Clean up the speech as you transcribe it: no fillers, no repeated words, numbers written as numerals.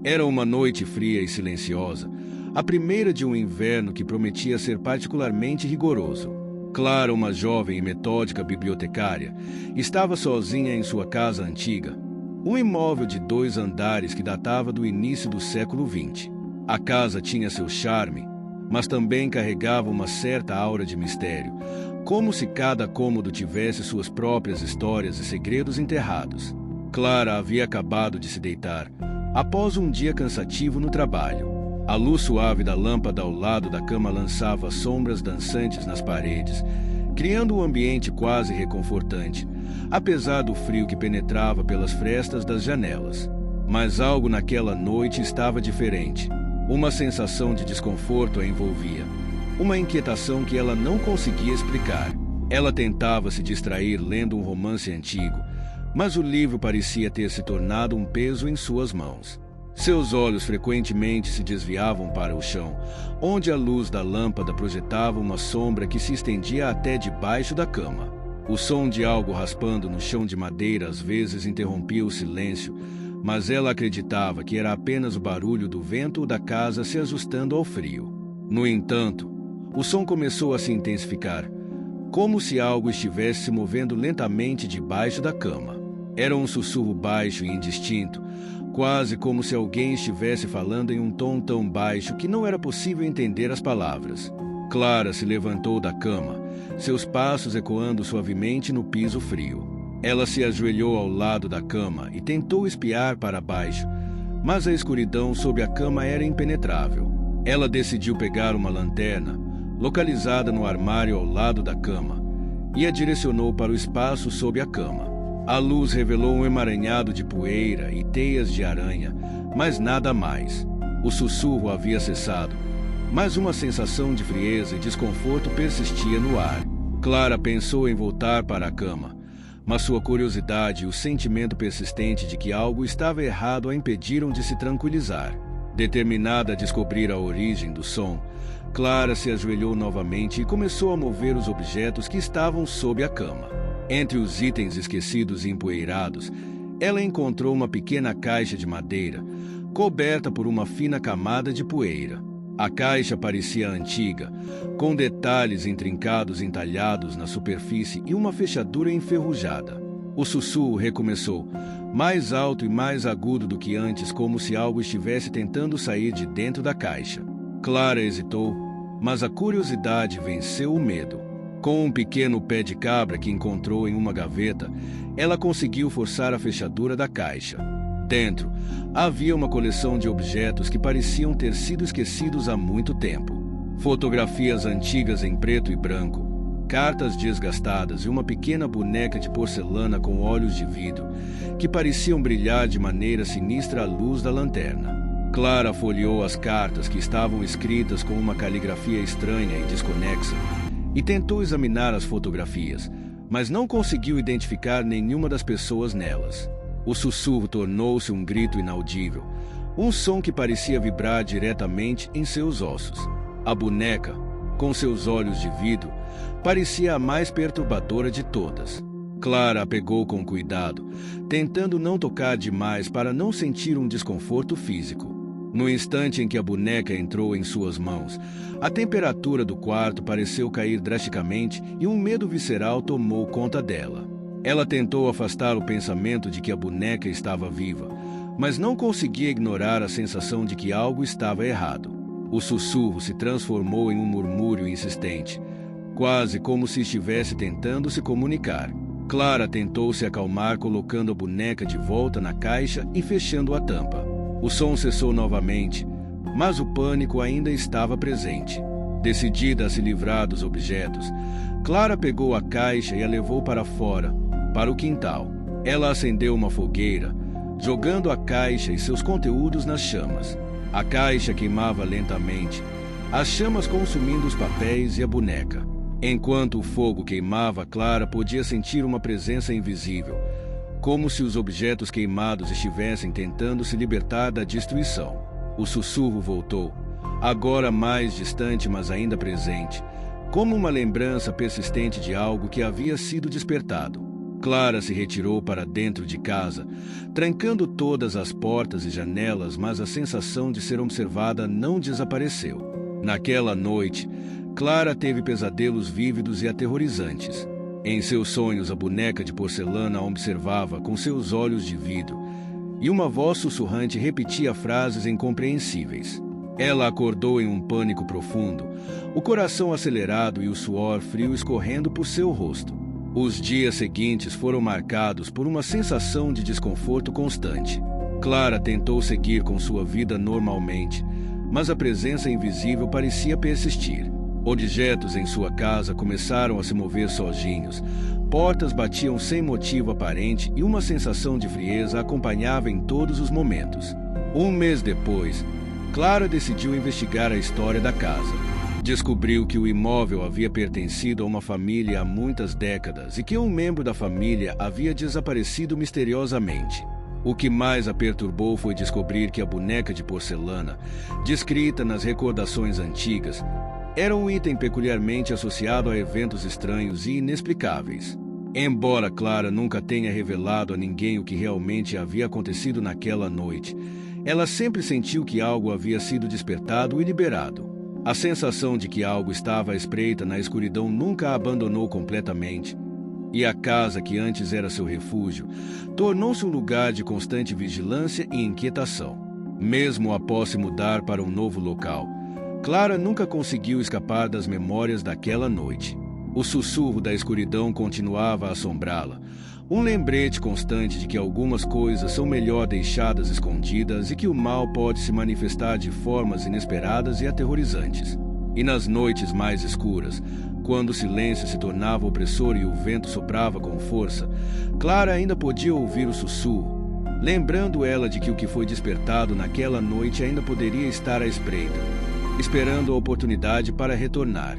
Era uma noite fria e silenciosa, a primeira de um inverno que prometia ser particularmente rigoroso. Clara, uma jovem e metódica bibliotecária, estava sozinha em sua casa antiga, um imóvel de 2 andares que datava do início do século XX. A casa tinha seu charme, mas também carregava uma certa aura de mistério, como se cada cômodo tivesse suas próprias histórias e segredos enterrados. Clara havia acabado de se deitar, após um dia cansativo no trabalho. A luz suave da lâmpada ao lado da cama lançava sombras dançantes nas paredes, criando um ambiente quase reconfortante, apesar do frio que penetrava pelas frestas das janelas. Mas algo naquela noite estava diferente. Uma sensação de desconforto a envolvia, uma inquietação que ela não conseguia explicar. Ela tentava se distrair lendo um romance antigo, mas o livro parecia ter se tornado um peso em suas mãos. Seus olhos frequentemente se desviavam para o chão, onde a luz da lâmpada projetava uma sombra que se estendia até debaixo da cama. O som de algo raspando no chão de madeira às vezes interrompia o silêncio, mas ela acreditava que era apenas o barulho do vento da casa se ajustando ao frio. No entanto, o som começou a se intensificar, como se algo estivesse se movendo lentamente debaixo da cama. Era um sussurro baixo e indistinto, quase como se alguém estivesse falando em um tom tão baixo que não era possível entender as palavras. Clara se levantou da cama, seus passos ecoando suavemente no piso frio. Ela se ajoelhou ao lado da cama e tentou espiar para baixo, mas a escuridão sob a cama era impenetrável. Ela decidiu pegar uma lanterna, localizada no armário ao lado da cama, e a direcionou para o espaço sob a cama. A luz revelou um emaranhado de poeira e teias de aranha, mas nada mais. O sussurro havia cessado, mas uma sensação de frieza e desconforto persistia no ar. Clara pensou em voltar para a cama, mas sua curiosidade e o sentimento persistente de que algo estava errado a impediram de se tranquilizar. Determinada a descobrir a origem do som, Clara se ajoelhou novamente e começou a mover os objetos que estavam sob a cama. Entre os itens esquecidos e empoeirados, ela encontrou uma pequena caixa de madeira, coberta por uma fina camada de poeira. A caixa parecia antiga, com detalhes intrincados entalhados na superfície e uma fechadura enferrujada. O sussurro recomeçou, mais alto e mais agudo do que antes, como se algo estivesse tentando sair de dentro da caixa. Clara hesitou, mas a curiosidade venceu o medo. Com um pequeno pé de cabra que encontrou em uma gaveta, ela conseguiu forçar a fechadura da caixa. Dentro, havia uma coleção de objetos que pareciam ter sido esquecidos há muito tempo. Fotografias antigas em preto e branco, cartas desgastadas e uma pequena boneca de porcelana com olhos de vidro, que pareciam brilhar de maneira sinistra à luz da lanterna. Clara folheou as cartas que estavam escritas com uma caligrafia estranha e desconexa, e tentou examinar as fotografias, mas não conseguiu identificar nenhuma das pessoas nelas. O sussurro tornou-se um grito inaudível, um som que parecia vibrar diretamente em seus ossos. A boneca, com seus olhos de vidro, parecia a mais perturbadora de todas. Clara a pegou com cuidado, tentando não tocar demais para não sentir um desconforto físico. No instante em que a boneca entrou em suas mãos, a temperatura do quarto pareceu cair drasticamente e um medo visceral tomou conta dela. Ela tentou afastar o pensamento de que a boneca estava viva, mas não conseguia ignorar a sensação de que algo estava errado. O sussurro se transformou em um murmúrio insistente, quase como se estivesse tentando se comunicar. Clara tentou se acalmar colocando a boneca de volta na caixa e fechando a tampa. O som cessou novamente, mas o pânico ainda estava presente. Decidida a se livrar dos objetos, Clara pegou a caixa e a levou para fora, para o quintal. Ela acendeu uma fogueira, jogando a caixa e seus conteúdos nas chamas. A caixa queimava lentamente, as chamas consumindo os papéis e a boneca. Enquanto o fogo queimava, Clara podia sentir uma presença invisível, como se os objetos queimados estivessem tentando se libertar da destruição. O sussurro voltou, agora mais distante, mas ainda presente, como uma lembrança persistente de algo que havia sido despertado. Clara se retirou para dentro de casa, trancando todas as portas e janelas, mas a sensação de ser observada não desapareceu. Naquela noite, Clara teve pesadelos vívidos e aterrorizantes. Em seus sonhos, a boneca de porcelana a observava com seus olhos de vidro, e uma voz sussurrante repetia frases incompreensíveis. Ela acordou em um pânico profundo, o coração acelerado e o suor frio escorrendo por seu rosto. Os dias seguintes foram marcados por uma sensação de desconforto constante. Clara tentou seguir com sua vida normalmente, mas a presença invisível parecia persistir. Objetos em sua casa começaram a se mover sozinhos, portas batiam sem motivo aparente e uma sensação de frieza a acompanhava em todos os momentos. Um mês depois, Clara decidiu investigar a história da casa. Descobriu que o imóvel havia pertencido a uma família há muitas décadas e que um membro da família havia desaparecido misteriosamente. O que mais a perturbou foi descobrir que a boneca de porcelana, descrita nas recordações antigas, era um item peculiarmente associado a eventos estranhos e inexplicáveis. Embora Clara nunca tenha revelado a ninguém o que realmente havia acontecido naquela noite, ela sempre sentiu que algo havia sido despertado e liberado. A sensação de que algo estava à espreita na escuridão nunca a abandonou completamente, e a casa que antes era seu refúgio tornou-se um lugar de constante vigilância e inquietação. Mesmo após se mudar para um novo local, Clara nunca conseguiu escapar das memórias daquela noite. O sussurro da escuridão continuava a assombrá-la, um lembrete constante de que algumas coisas são melhor deixadas escondidas e que o mal pode se manifestar de formas inesperadas e aterrorizantes. E nas noites mais escuras, quando o silêncio se tornava opressor e o vento soprava com força, Clara ainda podia ouvir o sussurro, lembrando ela de que o que foi despertado naquela noite ainda poderia estar à espreita, esperando a oportunidade para retornar.